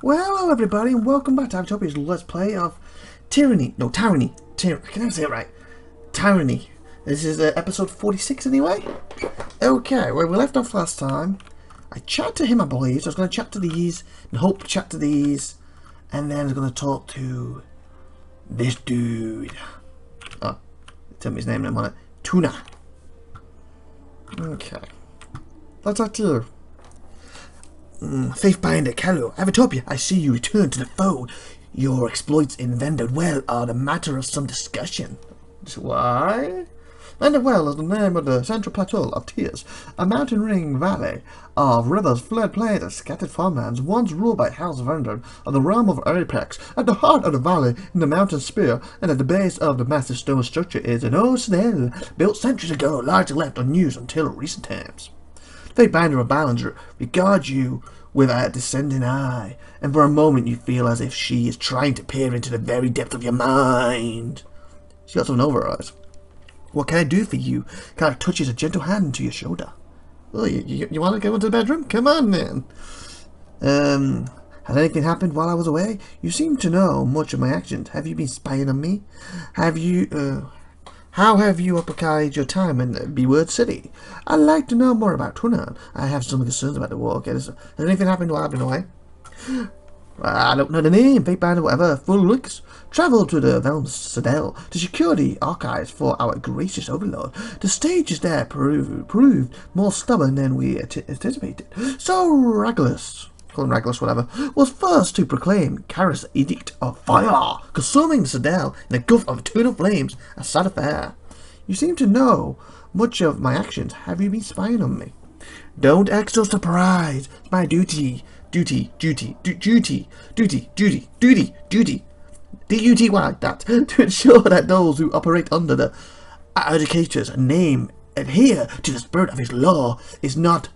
Well, hello everybody, and welcome back to IVATOPIA's Let's Play of Tyranny. No, Tyranny. I can never say it right. Tyranny. This is episode 46 anyway. Okay, where we left off last time, I chatted to him, I believe, so I was going to chat to these, and hope to chat to these, and then I was going to talk to this dude. Oh, tell me his name in a minute. Tuna. Okay. Let's talk to you. Faithbinder, Kalu, IVATOPIA, I see you return to the fold. Your exploits in Vanderwell are the matter of some discussion. Why? Vanderwell is the name of the central plateau of Tears, a mountain ring valley of rivers, floodplains, and scattered farmlands, once ruled by House Vander of the realm of Apex. At the heart of the valley, in the mountain spear, and at the base of the massive stone structure is an old citadel, built centuries ago, largely left unused until recent times. Faithbinder of Ballinger regards you with a descending eye, and for a moment you feel as if she is trying to peer into the very depth of your mind. She got something over her eyes. What can I do for you? Kind of touches a gentle hand to your shoulder. Oh, you want to go into the bedroom? Come on, then. Has anything happened while I was away? You seem to know much of my actions. Have you been spying on me? How have you occupied your time in B-Word City? I'd like to know more about Tunan. I have some concerns about the war. Okay, has anything happened while I've been away? I don't know the name, Faithbinder, whatever. Full looks. Travelled to the Velm Citadel to secure the archives for our gracious overlord. The stages there proved more stubborn than we anticipated. So Regulus, call him Regulus, whatever, was first to proclaim Kara's edict of fire, consuming the Citadel in a gulf of eternal flames. A sad affair. You seem to know much of my actions. Have you been spying on me? Don't act so surprised. It's my duty. Duty. D-U-T-Y, that, to ensure that those who operate under the educator's name adhere to the spirit of his law is not,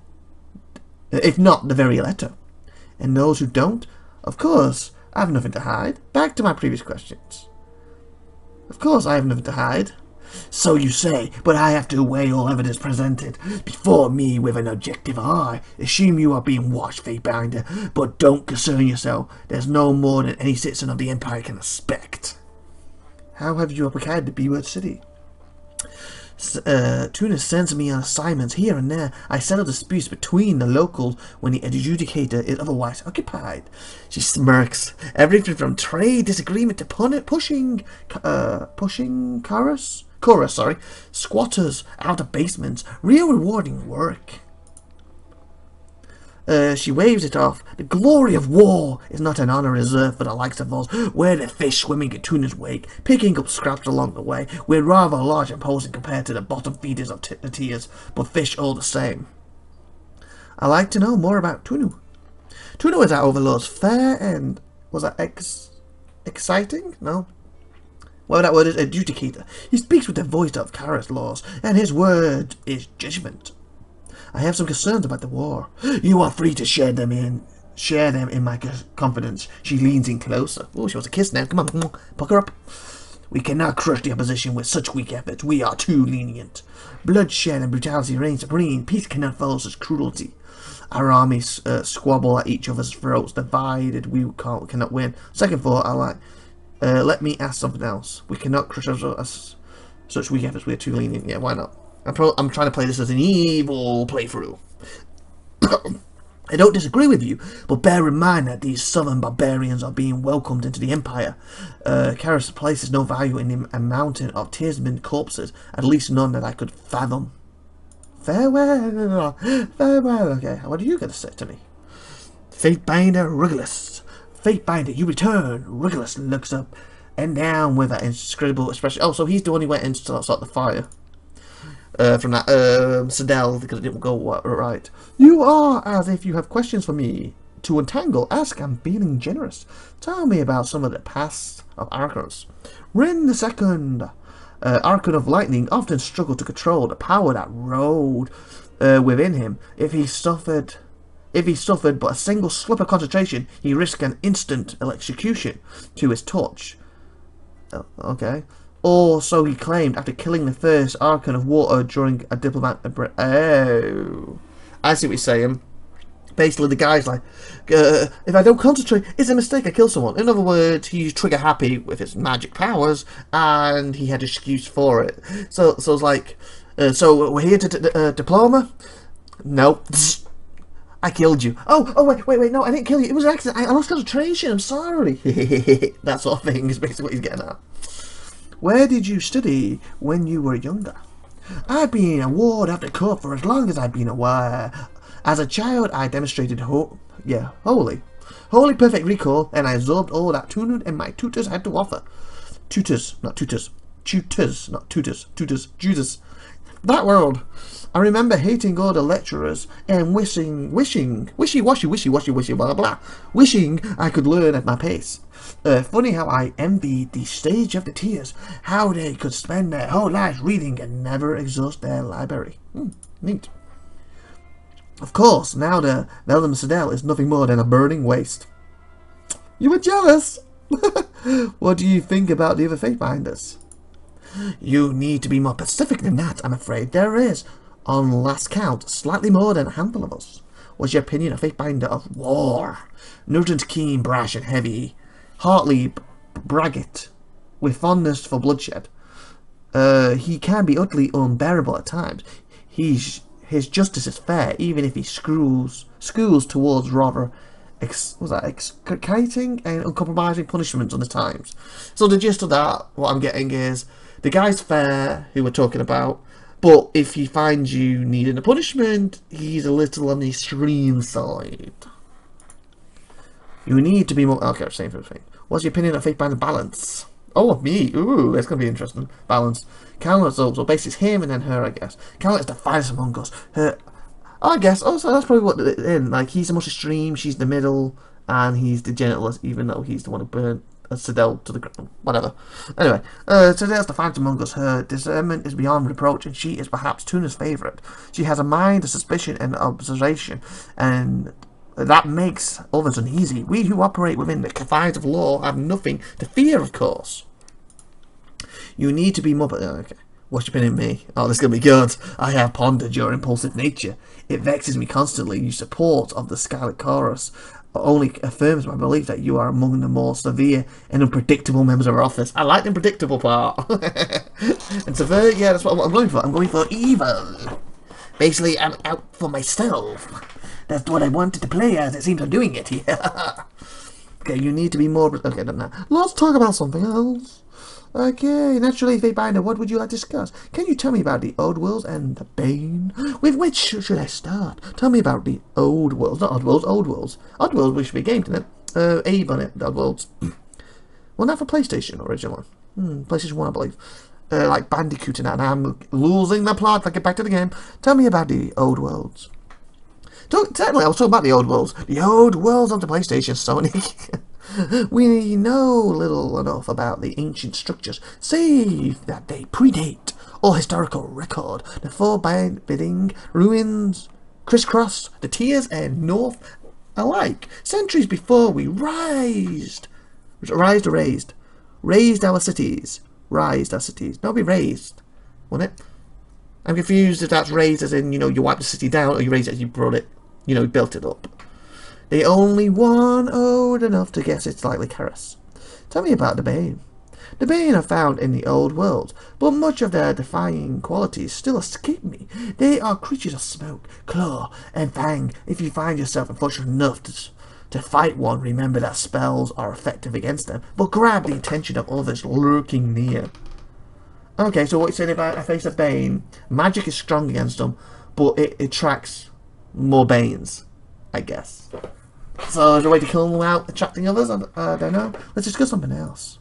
if not the very letter. And those who don't, of course, I have nothing to hide. Back to my previous questions. Of course I have nothing to hide. So you say, but I have to weigh all evidence presented before me with an objective eye. Assume you are being watched, Faithbinder, but don't concern yourself. There's no more than any citizen of the Empire can expect. How have you occupied the B-Word City? Tuna sends me on assignments here and there. I settle disputes between the locals when the adjudicator is otherwise occupied. She smirks. Everything from trade disagreement to pushing chorus, squatters out of basements. Real rewarding work. She waves it off. The glory of war is not an honor reserved for the likes of us. We're the fish swimming in Tuna's wake, picking up scraps along the way. We're rather large and imposing compared to the bottom feeders of the Tears, but fish all the same. I'd like to know more about Tunu. Tunu is our overlord's fair and... was that exciting? No? Well, that word is adjudicator. He speaks with the voice of Kara's laws, and his word is judgment. I have some concerns about the war. You are free to share them in my confidence. She leans in closer. Oh, she wants a kiss now. Come on, pucker up. We cannot crush the opposition with such weak efforts. We are too lenient. Bloodshed and brutality reign supreme. Peace cannot follow such cruelty. Our armies squabble at each other's throats. Divided, we cannot win. Second thought, I like. Let me ask something else. We cannot crush such weak efforts. We are too lenient. Yeah, why not? I'm trying to play this as an evil playthrough. I don't disagree with you, but bear in mind that these southern barbarians are being welcomed into the Empire. Karis places no value in a mountain of Tearsmen corpses, at least none that I could fathom. Farewell, farewell. Okay, what are you going to say to me? Faithbinder Regulus. Faithbinder, you return. Regulus looks up and down with that inscrutable expression. Oh, so he's the one who went in to start the fire. From that Citadel, because it didn't go right. You are as if you have questions for me to untangle. Ask, I'm feeling generous. Tell me about some of the past of Archons. Rin the Second, Archon of Lightning, often struggled to control the power that rode within him. If he suffered but a single slip of concentration, he risked an instant electrocution to his torch. Oh, okay. Or so he claimed after killing the first Archon of Water during a diplomat... Oh. I see what you're saying. basically the guy's like, if I don't concentrate, it's a mistake, I kill someone. In other words, he's trigger happy with his magic powers, and he had an excuse for it. So it's like, so we're here to diploma? No. I killed you. Oh, wait, no, I didn't kill you. It was an accident. I lost concentration. I'm sorry. That sort of thing is basically what he's getting at. Where did you study when you were younger? I've been a ward after court for as long as I've been aware. As a child, I demonstrated holy perfect recall, and I absorbed all that tutor and my tutors had to offer. Tutors, not tutors. Tutors, not tutors. Judas. That world. I remember hating all the lecturers and wishing, blah, blah, wishing I could learn at my pace. Funny how I envied the stage of the tears, how they could spend their whole lives reading and never exhaust their library. Neat. Of course, now the Veldum Citadel is nothing more than a burning waste. You were jealous! What do you think about the other Faithbinders? You need to be more specific than that, I'm afraid. There is, on last count, slightly more than a handful of us. What's your opinion of Faithbinder of war? Nugent, keen, brash, and heavy. Heartily, braggart, with fondness for bloodshed. He can be utterly unbearable at times. His justice is fair, even if he schools towards rather exciting and uncompromising punishments on the times. So the gist of that, what I'm getting is, the guy's fair, who we're talking about, but if he finds you needing a punishment, he's a little on the extreme side. You need to be more... Okay, same thing. What's your opinion of Faithbinder balance? Oh, me. Ooh, that's going to be interesting. Balance. Callan, so basically it's him and then her, I guess. Callan is the finest among us. Her... I guess. Oh, so that's probably what... Like, he's the most extreme, she's the middle, and he's the gentlest, even though he's the one who burnt Citadel to the ground. Whatever. Anyway, Cidadel's the finest among us. Her discernment is beyond reproach, and she is perhaps Tuna's favourite. She has a mind of suspicion and observation, and that makes others uneasy. We who operate within the confines of law have nothing to fear, of course. You need to be more... Okay. What's your opinion of me? Oh, this is going to be good. I have pondered your impulsive nature. It vexes me constantly. Your support of the Scarlet Chorus only affirms my belief that you are among the more severe and unpredictable members of our office. I like the unpredictable part. And severe, yeah, that's what I'm going for. I'm going for evil. Basically, I'm out for myself. That's what I wanted to play as. It seems I'm doing it here. Okay, you need to be more... Okay, done that. Let's talk about something else. Okay, naturally, Faithbinder, what would you like to discuss? Can you tell me about the Old Worlds and the Bane? With which should I start? Tell me about the Old Worlds, not Odd Worlds, Old Worlds. Odd Worlds, which should be a game, didn't it? Abe on it, the Odd Worlds. Well, not for PlayStation, original one. PlayStation 1, I believe. Like Bandicoot and that, and I'm losing the plot if I get back to the game. Tell me about the Old Worlds. Technically, I was talking about the Old Worlds. The Old Worlds of the PlayStation, Sony. We know little enough about the ancient structures, save that they predate all historical record. The forbidding ruins crisscross the Tiers and North alike. Centuries before we raised our cities. No, be raised, wouldn't it? I'm confused if that's raised as in, you wiped the city down, or you raised it as you brought it, built it up. The only one old enough to guess it's likely Karis. Tell me about the Bane. The Bane are found in the Old World, but much of their defying qualities still escape me. They are creatures of smoke, claw, and fang. If you find yourself unfortunate enough to fight one, remember that spells are effective against them, but grab the attention of others lurking near. Okay, so what you're saying about a face of Bane, magic is strong against them, but it attracts more Banes, I guess. So is there a way to kill them without attracting others? I don't know. Let's discuss something else.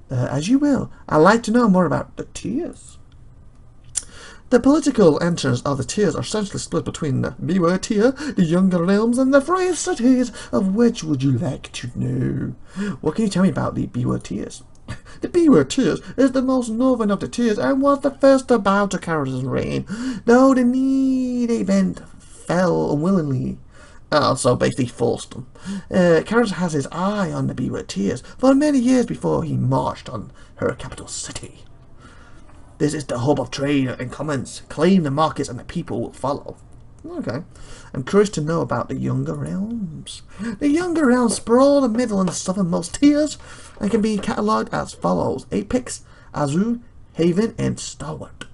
As you will. I'd like to know more about the Tiers. The political entrance of the Tiers are essentially split between the Beware Tier, the Younger Realms, and the Free Cities. Of which would you like to know? What can you tell me about the Beware Tiers? The Beware Tiers is the most northern of the Tiers and was the first to bow to Karis' reign, though the need event fell unwillingly. So basically forced them. Karis has his eye on the Beware Tiers for many years before he marched on her capital city. This is the hub of trade and commerce. Claim the markets and the people will follow. Okay. I'm curious to know about the Younger Realms. The Younger Realms sprawl the middle and southernmost tiers and can be catalogued as follows: Apex, Azu, Haven, and Stalwart.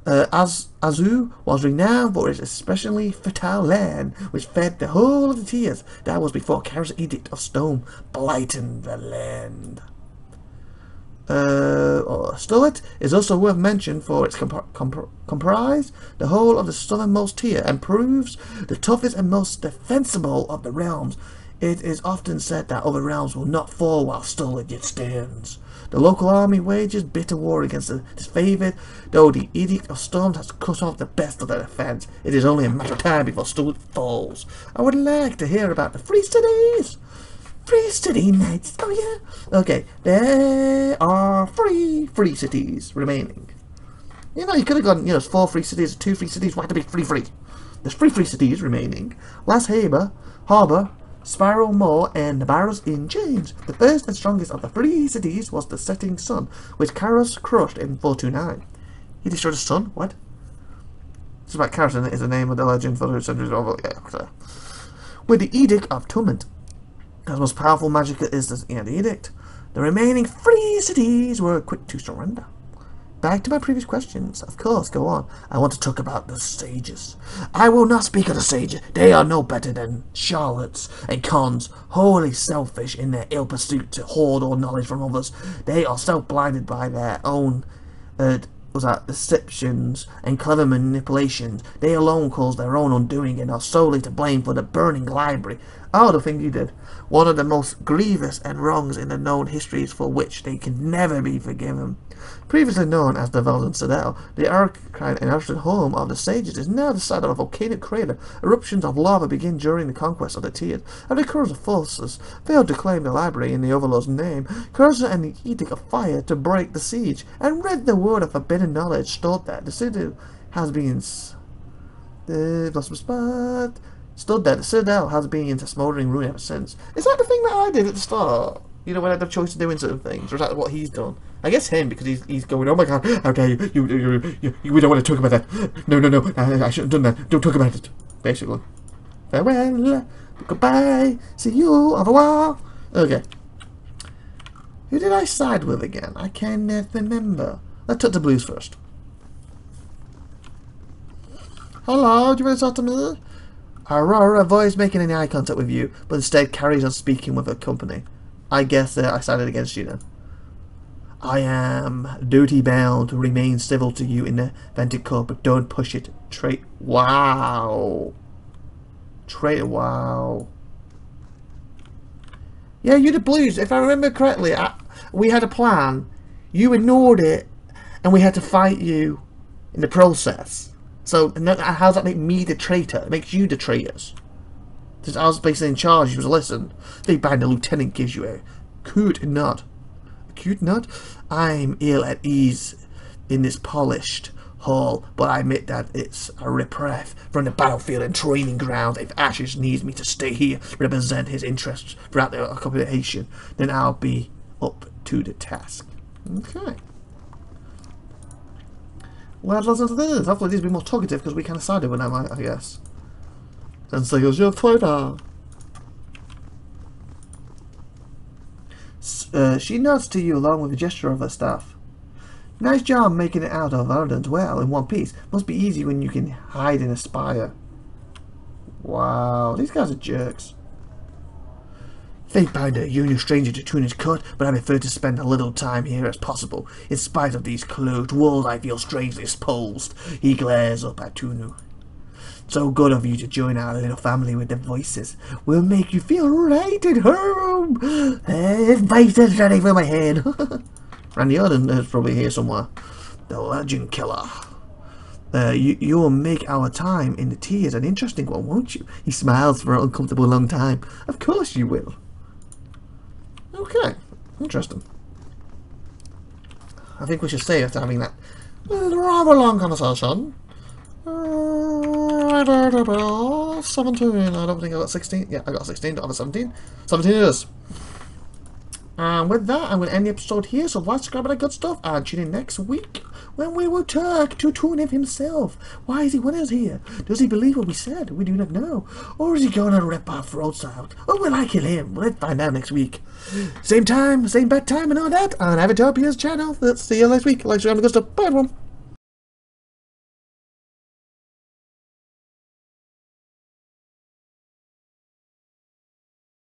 Azu was renowned for its especially fertile land, which fed the whole of the tiers. That was before Kara's Edict of Stone blighted the land. Stalwart is also worth mention for its comprise the whole of the southernmost tier and proves the toughest and most defensible of the realms. It is often said that other realms will not fall while Stalwart yet stands. The local army wages bitter war against the disfavored, though the Edict of Storms has cut off the best of the defense. It is only a matter of time before Stalwart falls. I would like to hear about the free cities. Free city knights. Oh yeah. Okay, there are free cities remaining. You know, you could have gone, 4 free cities, 2 free cities. Why to be free? There's free cities remaining. Las Harbor, Spiral Moor, and the Barrows in Chains. The first and strongest of the free cities was the Setting Sun, which Karos crushed in 429. He destroyed the sun? What? It's about Karos is the name of the legend for the centuries of with the Edict of Torment. As most powerful magic is the Edict, the remaining free cities were quick to surrender. Back to my previous questions. Of course, go on. I want to talk about the sages. I will not speak of the sages. They are no better than charlatans and cons, wholly selfish in their ill pursuit to hoard all knowledge from others. They are self-blinded by their own deceptions and clever manipulations. They alone cause their own undoing and are solely to blame for the burning library. Oh, the thing you did. One of the most grievous and wrongs in the known histories for which they can never be forgiven. Previously known as the Velden Citadel, the arcane and ancient home of the sages is now the site of a volcanic crater. Eruptions of lava begin during the conquest of the Tiers, and the corrosive forces failed to claim the library in the Overlord's name. Cursor and the Edict of Fire to break the siege, and read the word of forbidden knowledge stored there. The citadel has been the citadel has been into smouldering ruin ever since. Is that the thing that I did at the start? You know, when I had the choice of doing certain things, or is that what he's done? I guess him, because he's going, oh my god, how dare you, we don't want to talk about that. No, I shouldn't have done that. Don't talk about it. Basically. Farewell, goodbye, see you, au revoir. Okay. Who did I side with again? I can't remember. Let's talk to Blues first. Hello, do you want to talk to me? Aurora avoids making any eye contact with you, but instead carries on speaking with her company. I guess I sided against you then. I am duty bound to remain civil to you in the Vented Court, but don't push it. Wow. Wow. Yeah, you the Blues. If I remember correctly, we had a plan. You ignored it, and we had to fight you in the process. So, how does that make me the traitor? It makes you the traitors. Since I was basically in charge, you was listen. Big band, the lieutenant gives you a cute nod. A cute nod? I'm ill at ease in this polished hall, but I admit that it's a reprieve from the battlefield and training ground. If Ashes needs me to stay here, represent his interests throughout the occupation, then I'll be up to the task. Okay. Well, let's listen to this. Hopefully these will be more talkative because we kind of sided with them, I guess. And so goes your Twitter. She nods to you along with a gesture of her staff. Nice job making it out of Arden's well in one piece. Must be easy when you can hide in a spire. Wow, these guys are jerks. Faithbinder, you're no stranger to Tuna's Court, but I prefer to spend a little time here as possible. In spite of these closed walls, I feel strangely exposed. He glares up at Tunu. So good of you to join our little family with the voices. We'll make you feel right at home. Voices ready for my head. Randy Orton is probably here somewhere. The Legend Killer. You'll make our time in the Tiers an interesting one, won't you? He smiles for an uncomfortable long time. Of course you will. Okay, interesting. I think we should say after having that rather long conversation. 17. I don't think I got 16. Yeah, I got 16. Don't have a 17. 17 it is. And with that, I'm going to end the episode here. So like, subscribe, and that good stuff. And tune in next week when we will talk to Tune himself. Why is he with us here? Does he believe what we said? We do not know. Or is he going to rip our throats out? Or will I kill him? Let's find out next week. Same time, same bad time and all that on IVATOPIA's channel. Let's see you next week. Like, share, and good stuff. Bye, everyone.